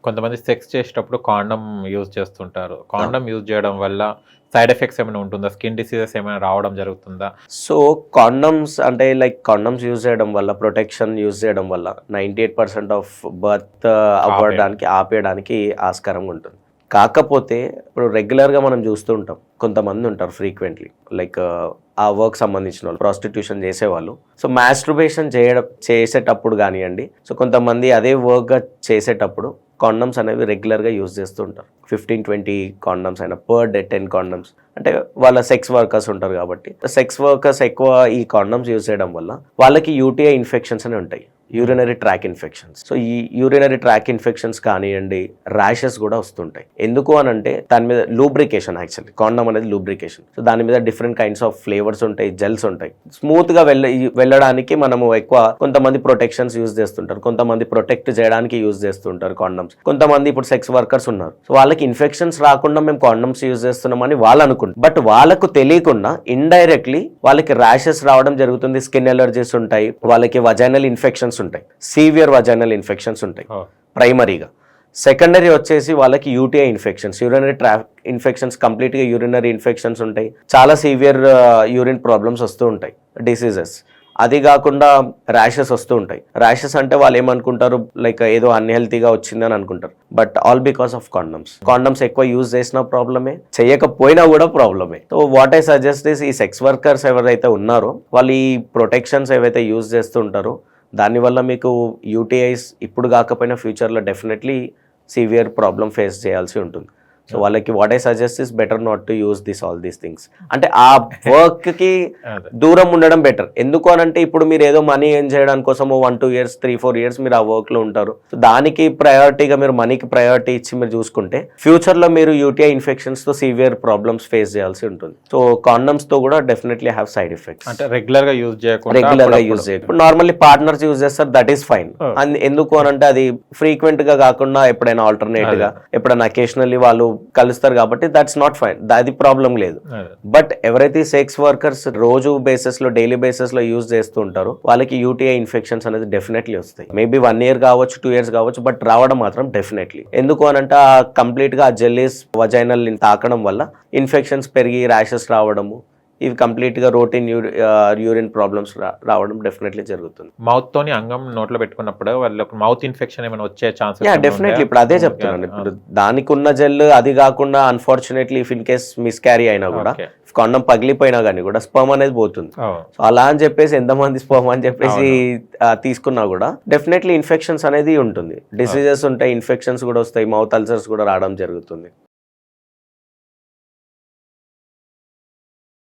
కొంతమంది సెక్స్ చేసేటప్పుడు condom use చేస్తుంటారు. కాండమ్ యూజ్ చేయడం వల్ల సైడ్ ఎఫెక్ట్స్ ఏమైనా ఉంటుందా? స్కిన్ డిసీజెస్ ఏమైనా రావడం జరుగుతుందా? సో కాండమ్స్ అంటే లైక్ కాండమ్స్ యూజ్ చేయడం వల్ల, ప్రొటెక్షన్ యూజ్ చేయడం వల్ల 98% ఆఫ్ బర్త్ అవ్వడానికి ఆపేయడానికి ఆస్కారం ఉంటుంది. కాకపోతే ఇప్పుడు రెగ్యులర్గా మనం చూస్తూ ఉంటాం, కొంతమంది ఉంటారు ఫ్రీక్వెంట్లీ లైక్ ఆ వర్క్ సంబంధించిన వాళ్ళు, ప్రాస్టిట్యూషన్ చేసేవాళ్ళు. సో మాస్టర్బేషన్ చేసేటప్పుడు కానివ్వండి, సో కొంతమంది అదే వర్క్గా చేసేటప్పుడు కాండమ్స్ అనేవి రెగ్యులర్గా యూజ్ చేస్తూ ఉంటారు. 15-20 కాండమ్స్ అయినా పర్ డే 10 కాండమ్స్. అంటే వాళ్ళ సెక్స్ వర్కర్స్ ఉంటారు కాబట్టి సెక్స్ వర్కర్స్ ఎక్కువ ఈ కాండమ్స్ యూజ్ చేయడం వల్ల వాళ్ళకి యూటీఐ ఇన్ఫెక్షన్స్ అని ఉంటాయి, యూరినరీ ట్రాక్ ఇన్ఫెక్షన్స్. సో ఈ యూరినరీ ట్రాక్ ఇన్ఫెక్షన్స్ కానివ్వండి, ర్యాషెస్ కూడా వస్తుంటాయి. ఎందుకు అని అంటే దాని మీద లూబ్రికేషన్, యాక్చువల్లీ కాండమ్ అనేది లూబ్రికేషన్. సో దాని మీద డిఫరెంట్ కైండ్స్ ఆఫ్ ఫ్లేవర్స్ ఉంటాయి, జెల్స్ ఉంటాయి. స్మూత్ గా వెళ్ళడానికి మనము ఎక్కువ కొంతమంది ప్రొటెక్షన్స్ యూజ్ చేస్తుంటారు, కొంతమంది ప్రొటెక్ట్ చేయడానికి యూజ్ చేస్తుంటారు కాండమ్స్. కొంతమంది ఇప్పుడు సెక్స్ వర్కర్స్ ఉన్నారు, సో వాళ్ళకి ఇన్ఫెక్షన్స్ రాకుండా మేము కాండమ్స్ యూజ్ చేస్తున్నామని వాళ్ళు అనుకుంటారు. బట్ వాళ్ళకు తెలియకుండా ఇండైరెక్ట్లీ వాళ్ళకి ర్యాషెస్ రావడం జరుగుతుంది, స్కిన్ ఎలర్జీస్ ఉంటాయి, వాళ్ళకి వజైనల్ ఇన్ఫెక్షన్స్ ఉంటాయి, సీవియర్ వజైనల్ ఇన్ఫెక్షన్స్ ఉంటాయి ప్రైమరీగా. సెకండరీ వచ్చేసి వాళ్ళకి UTI infections, urinary tract infections, కంప్లీట్గా యూరినరీ ఇన్ఫెక్షన్స్ ఉంటాయి, చాలా సీవియర్ యూరిన్ ప్రాబ్లమ్స్ వస్తూ ఉంటాయి, డిసీజెస్. అది కాకుండా ర్యాషెస్ వస్తూ ఉంటాయి. ర్యాషెస్ అంటే వాళ్ళు ఏమనుకుంటారు, లైక్ ఏదో అన్హెల్తీగా వచ్చిందని అనుకుంటారు. But all because of condoms. Condoms ఎక్కువ యూజ్ చేసినా ప్రాబ్లమే, చేయకపోయినా కూడా ప్రాబ్లమే. So what I suggest is, ఈ సెక్స్ వర్కర్స్ ఎవరైతే ఉన్నారో వాళ్ళు ఈ ప్రొటెక్షన్స్ ఏవైతే యూజ్ చేస్తూ ఉంటారో దానివల్ల మీకు యూటీఐస్ ఇప్పుడు కాకపోయినా ఫ్యూచర్లో డెఫినెట్లీ సివియర్ ప్రాబ్లం ఫేస్ చేయాల్సి ఉంటుంది. సో వాళ్ళకి what I suggest is better not to use all these things. అంటే ఆ వర్క్ కి దూరం ఉండడం బెటర్. ఎందుకు అని అంటే ఇప్పుడు మీరు ఏదో మనీ ఏం చేయడానికి కోసము 1-2 years 3-4 years మీరు ఆ వర్క్ లో ఉంటారు. సో దానికి ప్రయారిటీగా మీరు మనీకి ప్రయారిటీ ఇచ్చి మీరు చూసుకుంటే ఫ్యూచర్ లో మీరు యూటీఐ ఇన్ఫెక్షన్స్ తో సివియర్ ప్రాబ్లమ్స్ ఫేస్ చేయాల్సి ఉంటుంది. సో కాండమ్స్ తో కూడా డెఫినెట్లీ హ్యావ్ సైడ్ ఎఫెక్ట్స్. అంటే రెగ్యులర్ గా యూజ్ చేయకుండా ఇప్పుడు నార్మల్లీ పార్ట్నర్స్ యూజ్ చేస్తారు, దట్ ఈస్ ఫైన్. ఎందుకు అని అంటే అది ఫ్రీక్వెంట్ గా కాకుండా ఎప్పుడైనా ఆల్టర్నేట్ గా ఎప్పుడైనా అకేషనల్లీ వాళ్ళు కలుస్తారు కాబట్టి దట్స్ నాట్ ఫైన్, అది ప్రాబ్లం లేదు. బట్ ఎవరైతే సెక్స్ వర్కర్స్ రోజు బేసిస్ లో, డైలీ బేసిస్ లో యూజ్ చేస్తూ ఉంటారో వాళ్ళకి యూటీఐ ఇన్ఫెక్షన్స్ అనేది డెఫినెట్లీ వస్తాయి. మేబీ 1 year కావచ్చు, 2 years కావచ్చు, బట్ రావడం మాత్రం డెఫినెట్లీ. ఎందుకు అని అంటే కంప్లీట్ గా ఆ జెల్లీస్ వజైనల్ తాకడం వల్ల ఇన్ఫెక్షన్స్ పెరిగి ర్యాషెస్ రావడము, ఇవి కంప్లీట్ గా రొటీన్ యూరిన్ ప్రాబ్లమ్స్ రావడం డెఫినెట్లీ జరుగుతుంది. మౌత్ తోని అంగం నోట్లో పెట్టుకున్నప్పుడు వాళ్ళకి మౌత్ ఇన్ఫెక్షన్ ఏమైనా వచ్చే ఛాన్సెస్? డెఫినెట్లీ. ఇప్పుడు అదే చెప్తున్నాను, ఇప్పుడు దానికి ఉన్న జెల్ అది కాకుండా unfortunately if in case miscarry అయినా కూడా, కాండం పగిలిపోయినా కానీ కూడా స్పర్మ్ అనేది పోతుంది. సో అలా అని చెప్పేసి ఎంతమంది స్పర్మ్ అని చెప్పేసి తీసుకున్నా కూడా డెఫినెట్లీ ఇన్ఫెక్షన్స్ అనేది ఉంటుంది, డిసీజెస్ ఉంటాయి, ఇన్ఫెక్షన్స్ కూడా వస్తాయి, మౌత్ అల్సర్స్ కూడా రావడం జరుగుతుంది.